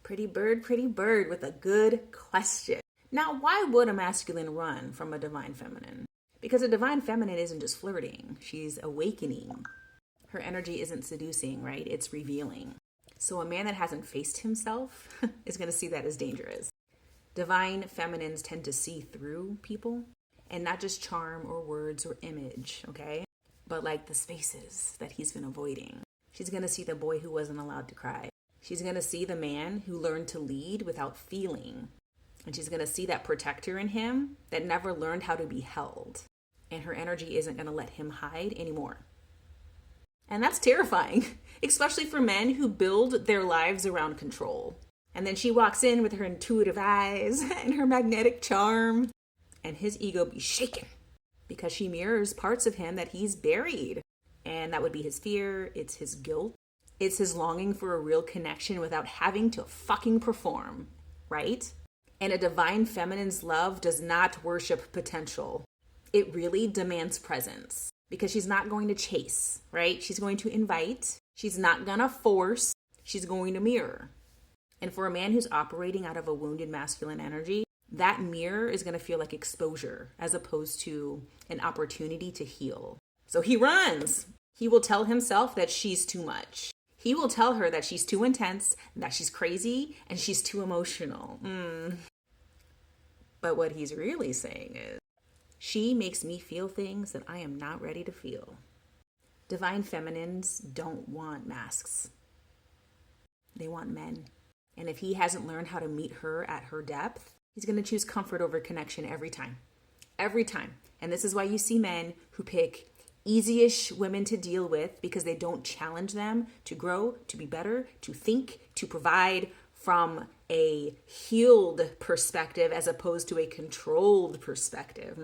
Pretty bird with a good question. Now, why would a masculine run from a divine feminine? Because a divine feminine isn't just flirting, she's awakening. Her energy isn't seducing, right? It's revealing. So a man that hasn't faced himself is going to see that as dangerous. Divine feminines tend to see through people, and not just charm or words or image, okay? But like the spaces that he's been avoiding. She's going to see the boy who wasn't allowed to cry. She's going to see the man who learned to lead without feeling. And she's going to see that protector in him that never learned how to be held. And her energy isn't going to let him hide anymore. And that's terrifying, especially for men who build their lives around control. And then she walks in with her intuitive eyes and her magnetic charm, and his ego be shaken because she mirrors parts of him that he's buried. And that would be his fear, it's his guilt, it's his longing for a real connection without having to fucking perform, right? And a divine feminine's love does not worship potential. It really demands presence because she's not going to chase, right? She's going to invite, she's not gonna force, she's going to mirror. And for a man who's operating out of a wounded masculine energy, that mirror is going to feel like exposure as opposed to an opportunity to heal. So he runs. He will tell himself that she's too much. He will tell her that she's too intense, that she's crazy, and she's too emotional. But what he's really saying is, she makes me feel things that I am not ready to feel. Divine feminines don't want masks. They want men. And if he hasn't learned how to meet her at her depth, he's going to choose comfort over connection every time. Every time. And this is why you see men who pick easy-ish women to deal with because they don't challenge them to grow, to be better, to think, to provide from a healed perspective as opposed to a controlled perspective.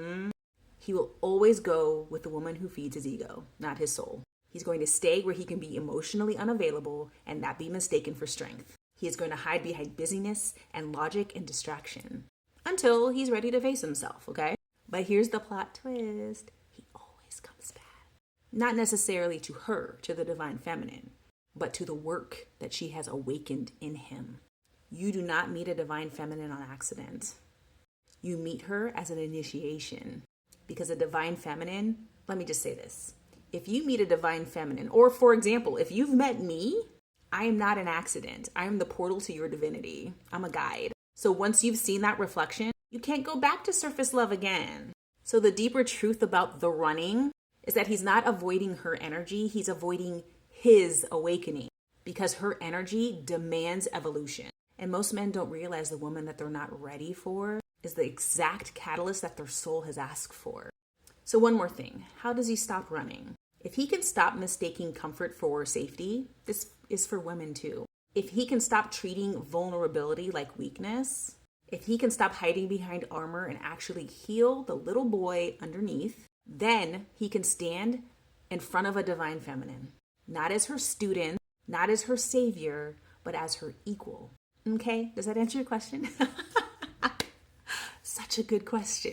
He will always go with the woman who feeds his ego, not his soul. He's going to stay where he can be emotionally unavailable and not be mistaken for strength. He is going to hide behind busyness and logic and distraction until he's ready to face himself, okay? But here's the plot twist. He always comes back. Not necessarily to her, to the divine feminine, but to the work that she has awakened in him. You do not meet a divine feminine on accident. You meet her as an initiation. Because a divine feminine, let me just say this. If you meet a divine feminine, or for example, if you've met me, I am not an accident. I am the portal to your divinity. I'm a guide. So once you've seen that reflection, you can't go back to surface love again. So the deeper truth about the running is that he's not avoiding her energy. He's avoiding his awakening because her energy demands evolution. And most men don't realize the woman that they're not ready for is the exact catalyst that their soul has asked for. So one more thing. How does he stop running? If he can stop mistaking comfort for safety, this is for women too. If he can stop treating vulnerability like weakness, if he can stop hiding behind armor and actually heal the little boy underneath, then he can stand in front of a divine feminine. Not as her student, not as her savior, but as her equal. Okay, does that answer your question? Such a good question.